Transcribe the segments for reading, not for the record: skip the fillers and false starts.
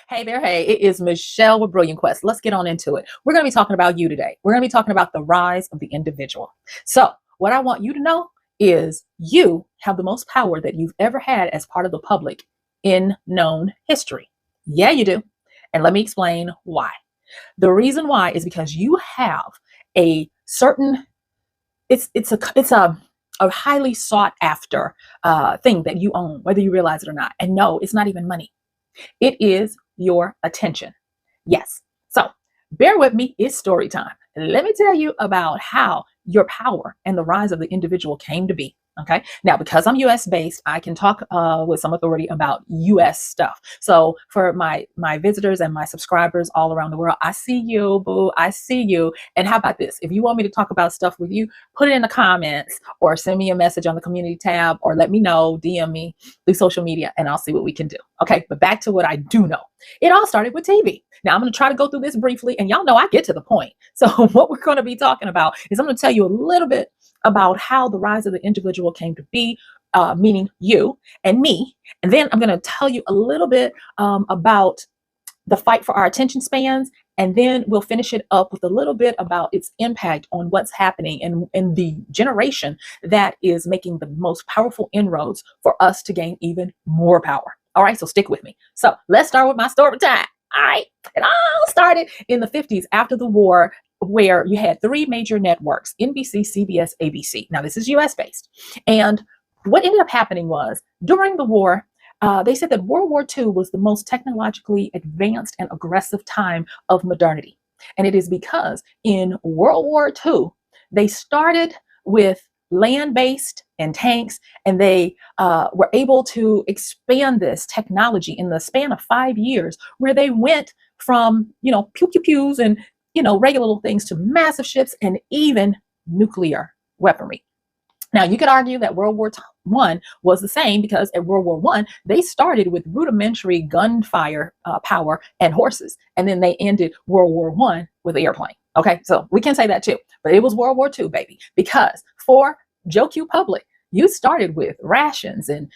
Hey there, hey, it is Michelle with Brilliant Quest. Let's get on into it. We're going to be talking about you today. We're going to be talking about the rise of the individual. So, what I want you to know is you have the most power that you've ever had as part of the public in known history. Yeah, you do. And let me explain why. The reason why is because you have a certain it's a highly sought after thing that you own, whether you realize it or not. And no, it's not even money. It is your attention. Yes. So bear with me. It's story time. Let me tell you about how your power and the rise of the individual came to be. Okay. Now, because I'm US based, I can talk with some authority about US stuff. So for my visitors and my subscribers all around the world, I see you, boo. I see you. And how about this? If you want me to talk about stuff with you, put it in the comments or send me a message on the community tab or let me know, DM me through social media, and I'll see what we can do. Okay. But back to what I do know. It all started with TV. Now I'm going to try to go through this briefly, and y'all know I get to the point. So what we're going to be talking about is I'm going to tell you a little bit about how the rise of the individual came to be, meaning you and me. And then I'm going to tell you a little bit about the fight for our attention spans. And then we'll finish it up with a little bit about its impact on what's happening in the generation that is making the most powerful inroads for us to gain even more power. All right, so stick with me. So let's start with my story time. All right, it all started in the 50s after the war, where you had three major networks: NBC, CBS, ABC. Now, this is US based. And what ended up happening was during the war, they said that World War II was the most technologically advanced and aggressive time of modernity. And it is because in World War II, they started with land-based and tanks, and they were able to expand this technology in the span of 5 years, where they went from, pew pew pews and, regular little things to massive ships and even nuclear weaponry. Now, you could argue that World War I was the same, because at World War I, they started with rudimentary gunfire power and horses, and then they ended World War I with an airplane. Okay, so we can say that too, but it was World War II, baby, because for Joe Q Public, you started with rations and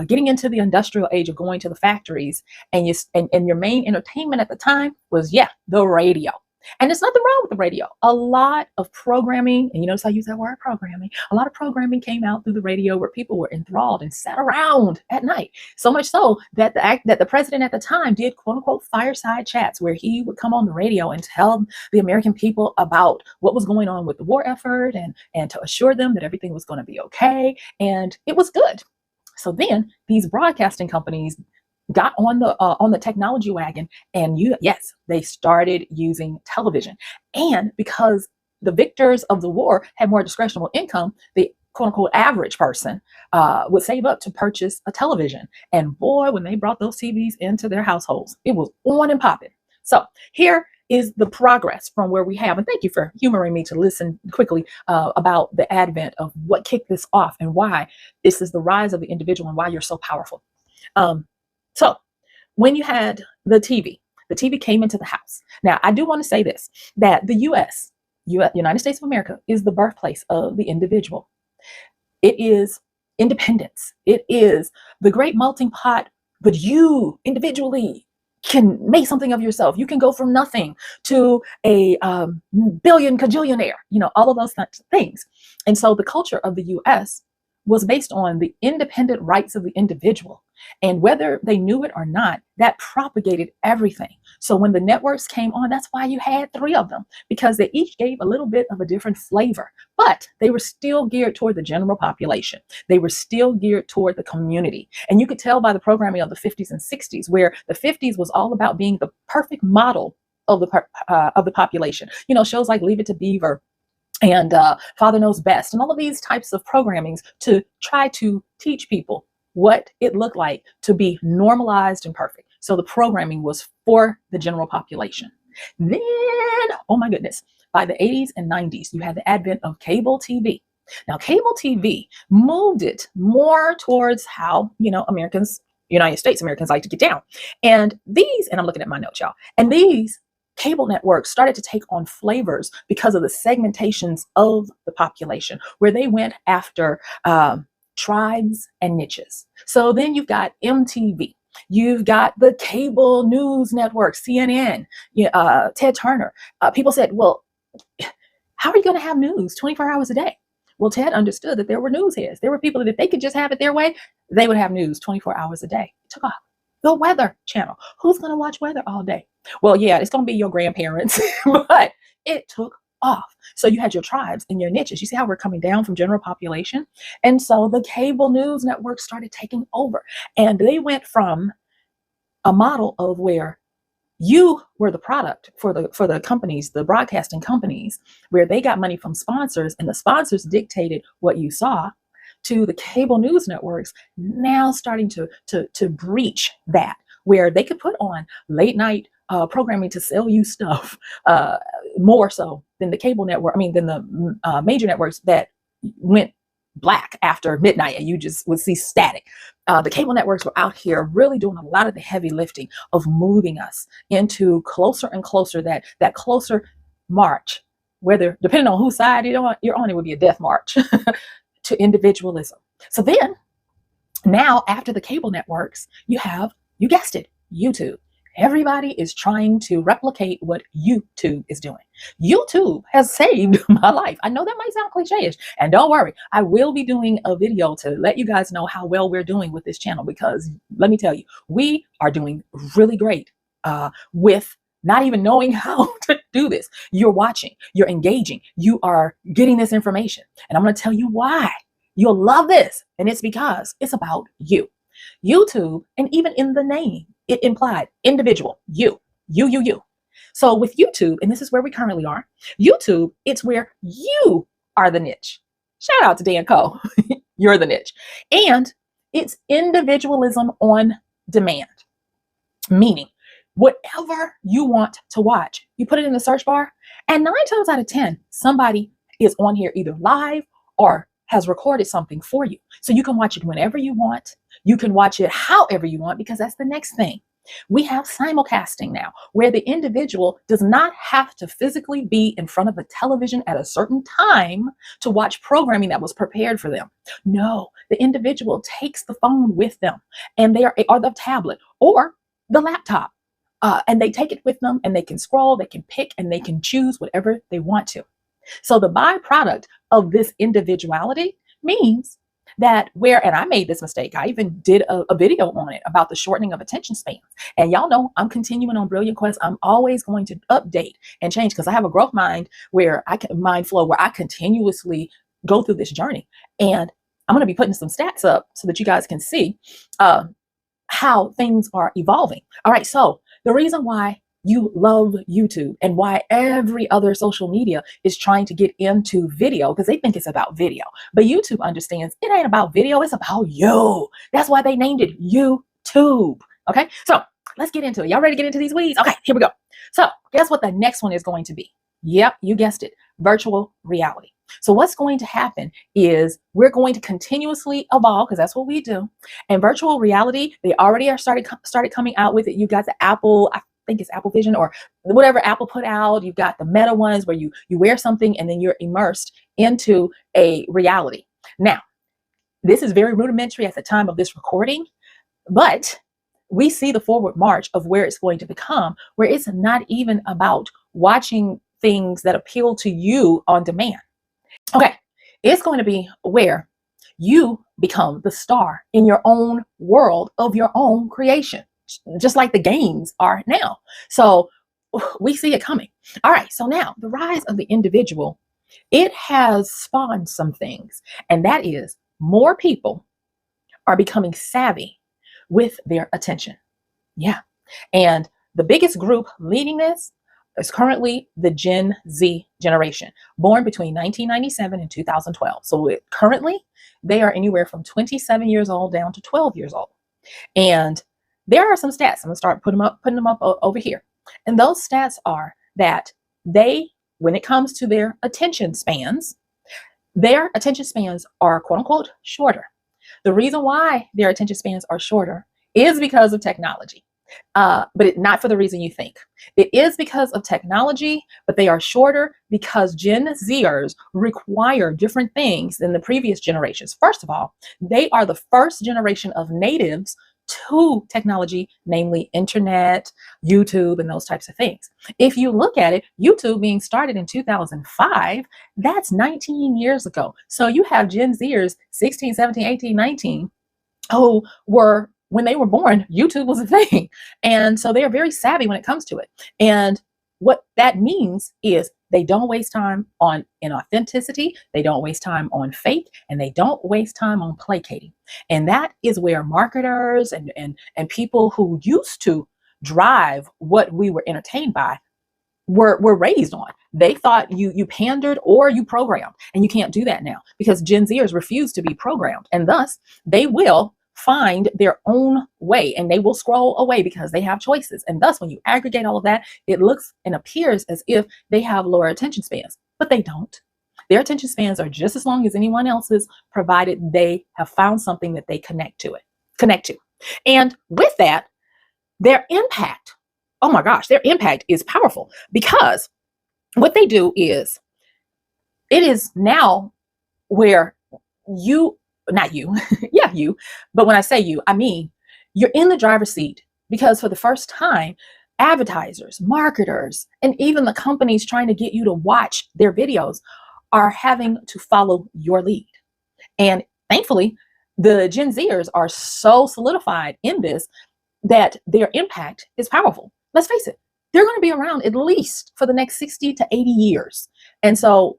getting into the industrial age of going to the factories, and your main entertainment at the time was, the radio. And there's nothing wrong with the radio. A lot of programming, and you notice I use that word programming, a lot of programming came out through the radio where people were enthralled and sat around at night. So much so that the president at the time did quote unquote fireside chats, where he would come on the radio and tell the American people about what was going on with the war effort, and to assure them that everything was going to be okay. And it was good. So then these broadcasting companies got on the technology wagon, and they started using television. And because the victors of the war had more discretionable income, the quote unquote average person would save up to purchase a television. And boy, when they brought those TVs into their households, it was on and popping. So here is the progress from where we have, and thank you for humoring me to listen quickly about the advent of what kicked this off and why this is the rise of the individual and why you're so powerful. So when you had the TV came into the house. Now, I do want to say this, that the United States of America, is the birthplace of the individual. It is independence. It is the great melting pot, but you individually can make something of yourself. You can go from nothing to a billion cajillionaire, all of those things. And so the culture of the US was based on the independent rights of the individual. And whether they knew it or not, that propagated everything. So when the networks came on, that's why you had three of them, because they each gave a little bit of a different flavor, but they were still geared toward the general population. They were still geared toward the community. And you could tell by the programming of the 50s and 60s, where the 50s was all about being the perfect model of the population. Shows like Leave It to Beaver and Father Knows Best, and all of these types of programmings to try to teach people what it looked like to be normalized and perfect. So the programming was for the general population. Then, oh my goodness, by the 80s and 90s, you had the advent of cable TV. Now, cable TV moved it more towards how, United States Americans like to get down. And I'm looking at my notes, y'all, and these cable networks started to take on flavors because of the segmentations of the population, where they went after tribes and niches. So then you've got MTV. You've got the cable news network, CNN, Ted Turner. People said, well, how are you going to have news 24 hours a day? Well, Ted understood that there were news heads. There were people that if they could just have it their way, they would have news 24 hours a day. It took off. The Weather Channel. Who's going to watch weather all day? Well, yeah, it's going to be your grandparents, but it took off. So you had your tribes and your niches. You see how we're coming down from general population? And so the cable news networks started taking over. And they went from a model of where you were the product for the companies, the broadcasting companies, where they got money from sponsors and the sponsors dictated what you saw, to the cable news networks now starting to breach that, where they could put on late night programming to sell you stuff more so than the cable network. I mean, than the major networks that went black after midnight and you just would see static. The cable networks were out here really doing a lot of the heavy lifting of moving us into closer and closer, that closer march, whether depending on whose side you're on, it would be a death march to individualism. So then now after the cable networks, you have, you guessed it, YouTube. Everybody is trying to replicate what YouTube is doing. YouTube has saved my life. I know that might sound cliche-ish, and don't worry, I will be doing a video to let you guys know how well we're doing with this channel, because let me tell you, we are doing really great with not even knowing how to do this. You're watching, you're engaging, you are getting this information, and I'm going to tell you why. You'll love this, and it's because it's about you. YouTube, and even in the name, it implied individual, you. So with YouTube, and this is where we currently are, YouTube, it's where you are the niche. Shout out to Dan Coe. You're the niche. And it's individualism on demand, meaning whatever you want to watch, you put it in the search bar, and 9 times out of 10, somebody is on here either live or has recorded something for you. So you can watch it whenever you want. You can watch it however you want, because that's the next thing. We have simulcasting now, where the individual does not have to physically be in front of a television at a certain time to watch programming that was prepared for them. No, the individual takes the phone with them, and they are, or the tablet or the laptop, and they take it with them, and they can scroll, they can pick, and they can choose whatever they want to. So the byproduct of this individuality means that and I made this mistake. I even did a video on it about the shortening of attention spans. And y'all know I'm continuing on Brilliant Quest. I'm always going to update and change, because I have a growth mind where mind flow, where I continuously go through this journey. And I'm going to be putting some stats up so that you guys can see how things are evolving. All right. So the reason why you love YouTube and why every other social media is trying to get into video, because they think it's about video. But YouTube understands it ain't about video, it's about you. That's why they named it YouTube. Okay, so let's get into it. Y'all ready to get into these weeds? Okay, here we go. So guess what the next one is going to be? Yep, you guessed it, virtual reality. So what's going to happen is we're going to continuously evolve, because that's what we do. And virtual reality, they already are started coming out with it. You got the Apple, I think it's Apple Vision or whatever Apple put out. You've got the Meta ones where you wear something and then you're immersed into a reality. Now, this is very rudimentary at the time of this recording, but we see the forward march of where it's going to become, where it's not even about watching things that appeal to you on demand. Okay, it's going to be where you become the star in your own world of your own creation, just like the games are now. So we see it coming. All right, so now the rise of the individual, it has spawned some things, and that is more people are becoming savvy with their attention. Yeah, and the biggest group leading this is currently the Gen Z generation, born between 1997 and 2012. So currently, they are anywhere from 27 years old down to 12 years old. And there are some stats. I'm going to start putting them up over here. And those stats are that they, when it comes to their attention spans are quote unquote shorter. The reason why their attention spans are shorter is because of technology. But not for the reason you think. It is because of technology, but they are shorter because Gen Zers require different things than the previous generations. First of all, they are the first generation of natives to technology, namely internet, YouTube, and those types of things. If you look at it, YouTube being started in 2005, that's 19 years ago. So you have Gen Zers 16, 17, 18, 19 who were, when they were born, YouTube was a thing. And so they are very savvy when it comes to it. And what that means is they don't waste time on inauthenticity, they don't waste time on fake, and they don't waste time on placating. And that is where marketers and people who used to drive what we were entertained by were raised on. They thought you pandered or you programmed, and you can't do that now because Gen Zers refuse to be programmed, and thus they will find their own way and they will scroll away because they have choices. And thus, when you aggregate all of that, it looks and appears as if they have lower attention spans, but they don't. Their attention spans are just as long as anyone else's, provided they have found something that they connect to. And with that, their impact, oh my gosh, their impact is powerful, because what they do is, it is now where you, not you, yeah, you, but when I say you, I mean, you're in the driver's seat, because for the first time, advertisers, marketers, and even the companies trying to get you to watch their videos are having to follow your lead. And thankfully, the Gen Zers are so solidified in this that their impact is powerful. Let's face it, they're going to be around at least for the next 60 to 80 years. And so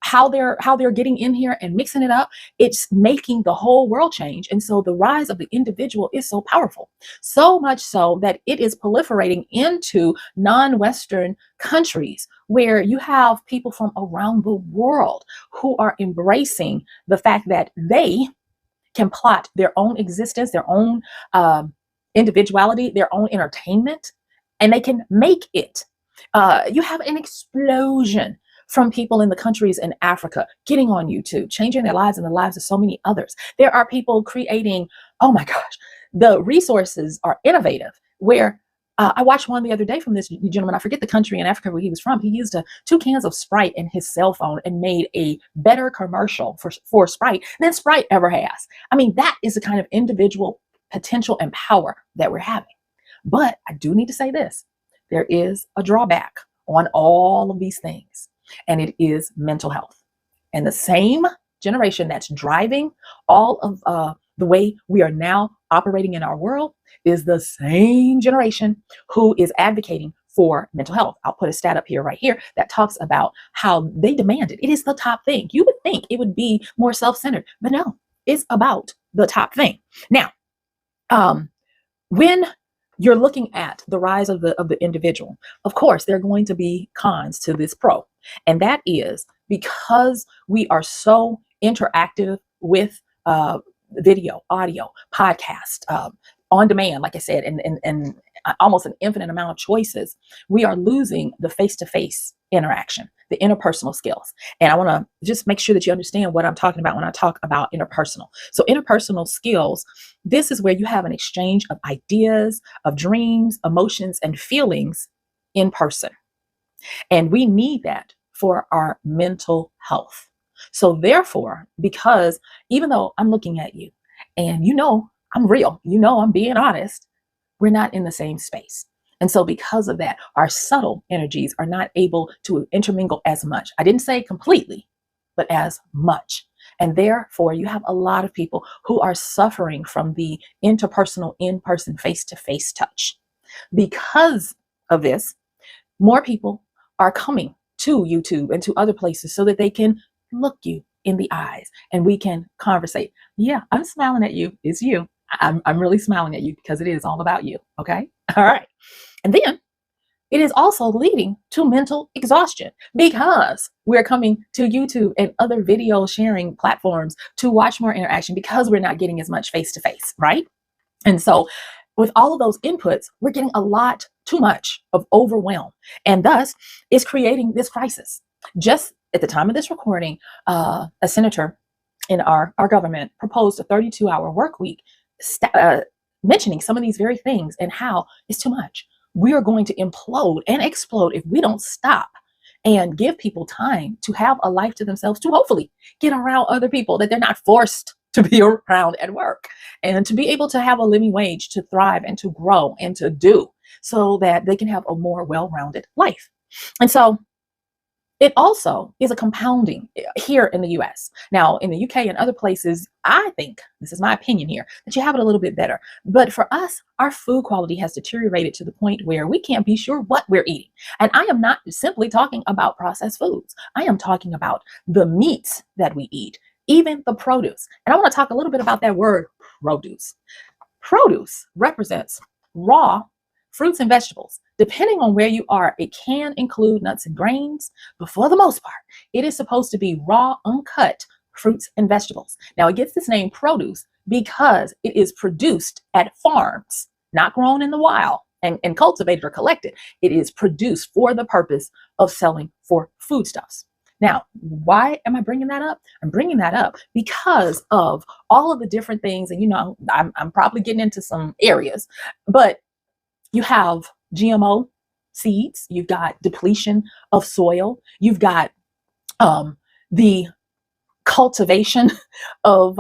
how they're getting in here and mixing it up, it's making the whole world change. And so the rise of the individual is so powerful, so much so that it is proliferating into non-Western countries, where you have people from around the world who are embracing the fact that they can plot their own existence, their own individuality, their own entertainment, and they can make it. You have an explosion from people in the countries in Africa getting on YouTube, changing their lives and the lives of so many others. There are people creating, oh my gosh, the resources are innovative, where I watched one the other day from this gentleman. I forget the country in Africa where he was from. He used 2 cans of Sprite in his cell phone and made a better commercial for Sprite than Sprite ever has. I mean, that is the kind of individual potential and power that we're having. But I do need to say this. There is a drawback on all of these things, and it is mental health. And the same generation that's driving all of the way we are now operating in our world is the same generation who is advocating for mental health. I'll put a stat up here, right here, that talks about how they demand it. It is the top thing. You would think it would be more self-centered, but no, it's about the top thing. Now, when you're looking at the rise of the individual, of course, there are going to be cons to this pro. And that is because we are so interactive with video, audio, podcast, on demand, like I said, and almost an infinite amount of choices, we are losing the face-to-face interaction, the interpersonal skills. And I want to just make sure that you understand what I'm talking about when I talk about interpersonal. So interpersonal skills, this is where you have an exchange of ideas, of dreams, emotions, and feelings in person. And we need that for our mental health. So therefore, because even though I'm looking at you and you know I'm real, you know I'm being honest, we're not in the same space. And so because of that, our subtle energies are not able to intermingle as much. I didn't say completely, but as much. And therefore, you have a lot of people who are suffering from the interpersonal, in-person, face-to-face touch. Because of this, more people are coming to YouTube and to other places so that they can look you in the eyes and we can conversate. Yeah, I'm smiling at you. It's you. I'm really smiling at you because it is all about you. Okay. All right. And then it is also leading to mental exhaustion because we're coming to YouTube and other video sharing platforms to watch more interaction because we're not getting as much face to face. Right. And so with all of those inputs, we're getting a lot too much of overwhelm. And thus it's creating this crisis. Just at the time of this recording, a senator in our government proposed a 32-hour work week, mentioning some of these very things and how it's too much. We are going to implode and explode if we don't stop and give people time to have a life to themselves, to hopefully get around other people, that they're not forced to be around at work and to be able to have a living wage to thrive and to grow and to do so that they can have a more well-rounded life. And so it also is a compounding here in the US. Now, in the UK and other places, I think, this is my opinion here, that you have it a little bit better. But for us, our food quality has deteriorated to the point where we can't be sure what we're eating. And I am not simply talking about processed foods. I am talking about the meats that we eat, even the produce. And I want to talk a little bit about that word produce. Produce represents raw fruits and vegetables. Depending on where you are, it can include nuts and grains, but for the most part, it is supposed to be raw, uncut fruits and vegetables. Now, it gets this name produce because it is produced at farms, not grown in the wild and cultivated or collected. It is produced for the purpose of selling for foodstuffs. Now, why am I bringing that up? I'm bringing that up because of all of the different things. And, I'm probably getting into some areas, but you have GMO seeds, you've got depletion of soil, you've got the cultivation of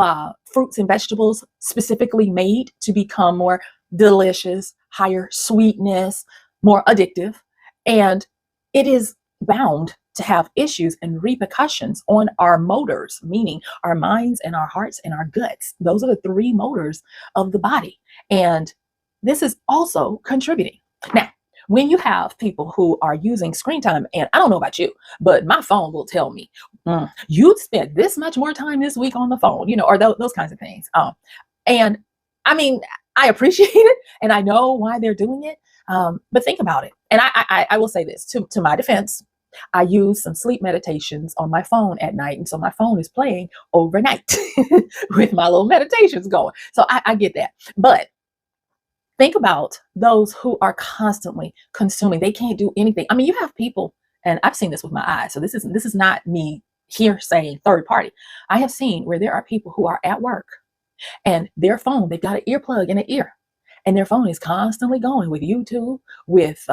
fruits and vegetables specifically made to become more delicious, higher sweetness, more addictive. And it is bound to have issues and repercussions on our motors, meaning our minds and our hearts and our guts. Those are the three motors of the body. And this is also contributing. Now, when you have people who are using screen time, and I don't know about you, but my phone will tell me, you spent this much more time this week on the phone, or those kinds of things. And I mean, I appreciate it and I know why they're doing it. But think about it. And I will say this to my defense. I use some sleep meditations on my phone at night. And so my phone is playing overnight with my little meditations going. So I get that. But think about those who are constantly consuming. They can't do anything. I mean, you have people, and I've seen this with my eyes. So this is not me here saying third party. I have seen where there are people who are at work and their phone, they've got an earplug in an ear, and their phone is constantly going with YouTube, with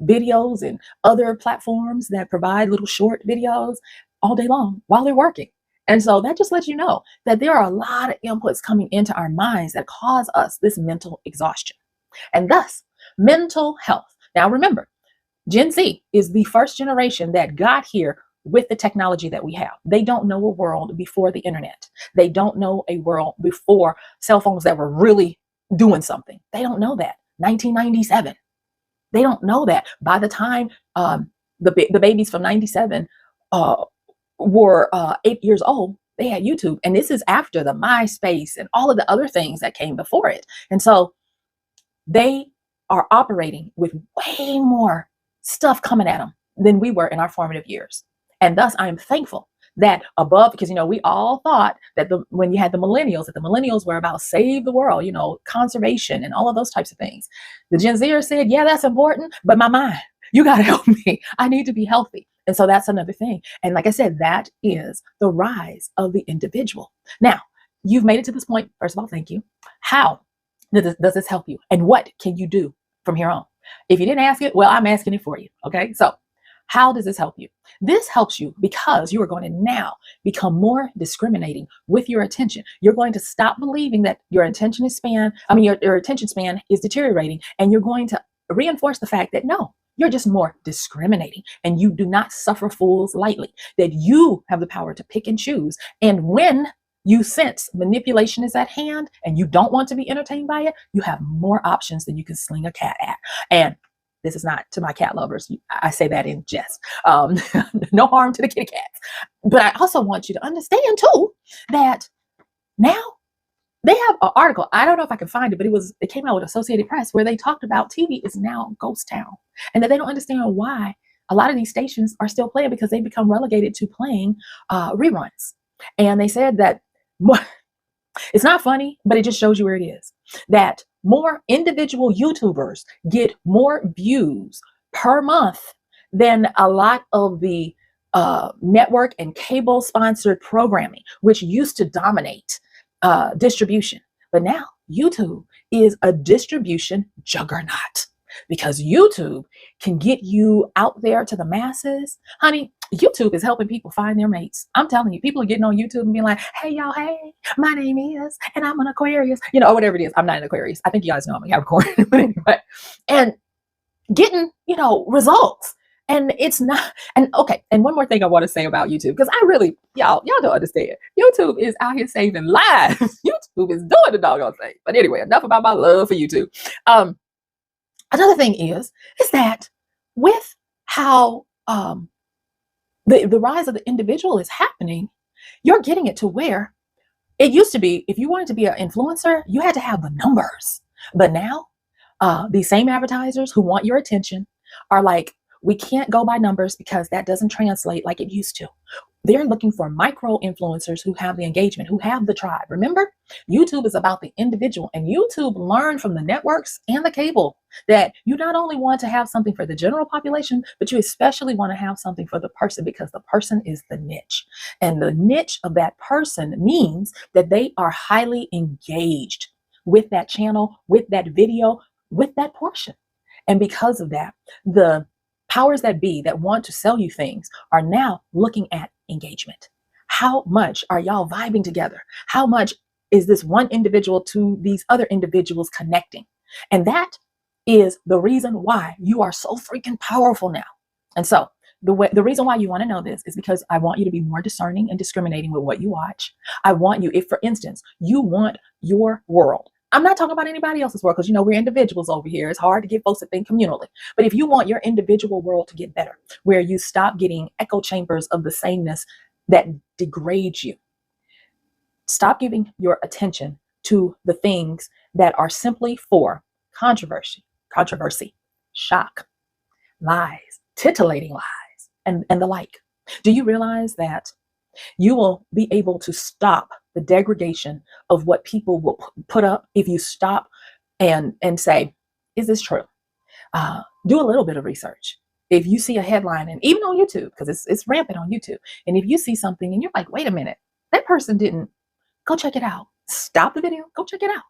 videos and other platforms that provide little short videos all day long while they're working. And so that just lets you know that there are a lot of inputs coming into our minds that cause us this mental exhaustion. And thus, mental health. Now, remember, Gen Z is the first generation that got here with the technology that we have. They don't know a world before the internet. They don't know a world before cell phones that were really doing something. They don't know that. 1997. They don't know that. By the time the babies from 97 were 8 years old, they had YouTube. And this is after the MySpace and all of the other things that came before it. And so they are operating with way more stuff coming at them than we were in our formative years. And thus, I am thankful that above, because, we all thought that when you had the millennials were about save the world, conservation and all of those types of things. The Gen Zers said, yeah, that's important, but my mind, you got to help me. I need to be healthy. And so that's another thing. And like I said, that is the rise of the individual. Now, you've made it to this point. First of all, thank you. How does this help you? And what can you do from here on? If you didn't ask it, well, I'm asking it for you. Okay. So how does this help you? This helps you because you are going to now become more discriminating with your attention. You're going to stop believing that your attention span is deteriorating, and you're going to reinforce the fact that no, you're just more discriminating, and you do not suffer fools lightly, that you have the power to pick and choose. And when you sense manipulation is at hand and you don't want to be entertained by it, you have more options than you can sling a cat at. And this is not to my cat lovers. I say that in jest. No harm to the kitty cats. But I also want you to understand too that now they have an article. I don't know if I can find it, but it came out with Associated Press where they talked about TV is now ghost town, and that they don't understand why a lot of these stations are still playing, because they become relegated to playing reruns. And they said that it's not funny, but it just shows you where it is. That more individual YouTubers get more views per month than a lot of the network and cable sponsored programming, which used to dominate distribution. But now YouTube is a distribution juggernaut. because YouTube can get you out there to the masses. Honey, YouTube is helping people find their mates. I'm telling you, people are getting on YouTube and being like, hey, y'all, hey, my name is, and I'm an Aquarius, or whatever it is. I'm not an Aquarius. I think you guys know I'm a Capricorn. But anyway, and getting, results. And it's not, and okay, and one more thing I want to say about YouTube, because I really, y'all don't understand. YouTube is out here saving lives. YouTube is doing the doggone thing. But anyway, enough about my love for YouTube. Another thing is that with how the rise of the individual is happening, you're getting it to where it used to be, if you wanted to be an influencer, you had to have the numbers. But now, these same advertisers who want your attention are like, we can't go by numbers because that doesn't translate like it used to. They're looking for micro influencers who have the engagement, who have the tribe. Remember, YouTube is about the individual, and YouTube learned from the networks and the cable that you not only want to have something for the general population, but you especially want to have something for the person, because the person is the niche. And the niche of that person means that they are highly engaged with that channel, with that video, with that portion. And because of that, the powers that be that want to sell you things are now looking at engagement. How much are y'all vibing together? How much is this one individual to these other individuals connecting? And that is the reason why you are so freaking powerful now. And so the reason why you want to know this is because I want you to be more discerning and discriminating with what you watch. I want you, if for instance, you want your world, I'm not talking about anybody else's world, because we're individuals over here. It's hard to get folks to think communally. But if you want your individual world to get better, where you stop getting echo chambers of the sameness that degrades you, stop giving your attention to the things that are simply for controversy, shock, lies, titillating lies, and the like. Do you realize that you will be able to stop the degradation of what people will put up if you stop and say, is this true? Do a little bit of research. If you see a headline, and even on YouTube, because it's rampant on YouTube, and if you see something and you're like, wait a minute, that person didn't, go check it out. Stop the video, go check it out.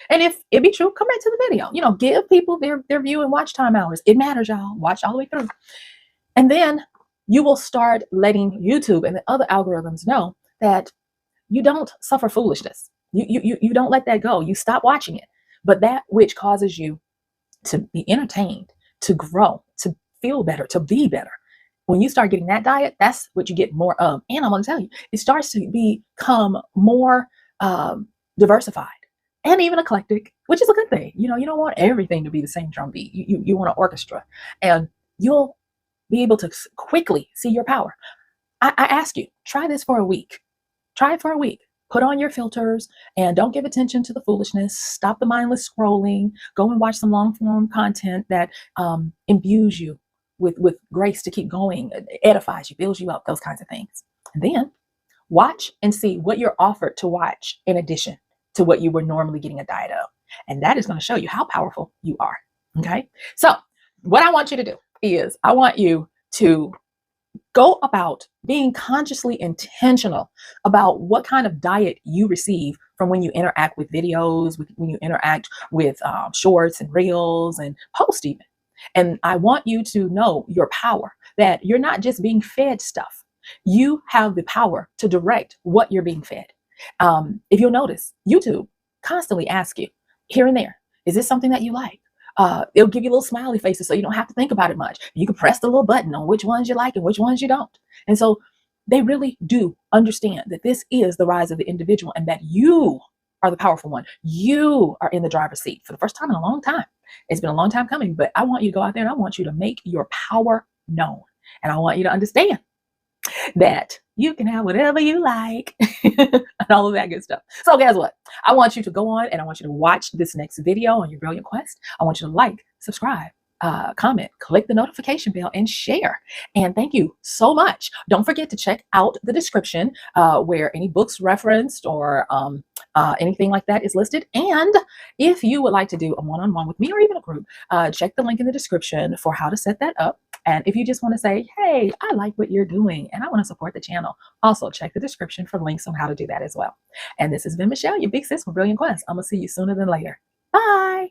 And if it be true, come back to the video. Give people their view and watch time hours. It matters, y'all. Watch all the way through. And then you will start letting YouTube and the other algorithms know that you don't suffer foolishness. You don't let that go. You stop watching it. But that which causes you to be entertained, to grow, to feel better, to be better, when you start getting that diet, that's what you get more of. And I'm going to tell you, it starts to become more diversified and even eclectic, which is a good thing. You don't want everything to be the same drum beat. You want an orchestra, and you'll be able to quickly see your power. I ask you, try this for a week. Try it for a week. Put on your filters and don't give attention to the foolishness. Stop the mindless scrolling. Go and watch some long form content that imbues you with grace to keep going, edifies you, builds you up, those kinds of things. And then watch and see what you're offered to watch in addition to what you were normally getting a diet of. And that is going to show you how powerful you are. Okay. So what I want you to do is I want you to go about being consciously intentional about what kind of diet you receive from when you interact with videos, when you interact with shorts and reels and posts even. And I want you to know your power, that you're not just being fed stuff. You have the power to direct what you're being fed. If you'll notice, YouTube constantly asks you here and there, is this something that you like? It'll give you little smiley faces so you don't have to think about it much. You can press the little button on which ones you like and which ones you don't. And so they really do understand that this is the rise of the individual and that you are the powerful one. You are in the driver's seat for the first time in a long time. It's been a long time coming, but I want you to go out there and I want you to make your power known. And I want you to understand that you can have whatever you like and all of that good stuff. So guess what? I want you to go on and I want you to watch this next video on your brilliant quest. I want you to like, subscribe, comment, click the notification bell, and share. And thank you so much. Don't forget to check out the description where any books referenced or anything like that is listed. And if you would like to do a one-on-one with me or even a group, check the link in the description for how to set that up. And if you just want to say, hey, I like what you're doing and I want to support the channel, also check the description for links on how to do that as well. And this has been Michelle, your big sis from Brilliant Quest. I'm going to see you sooner than later. Bye.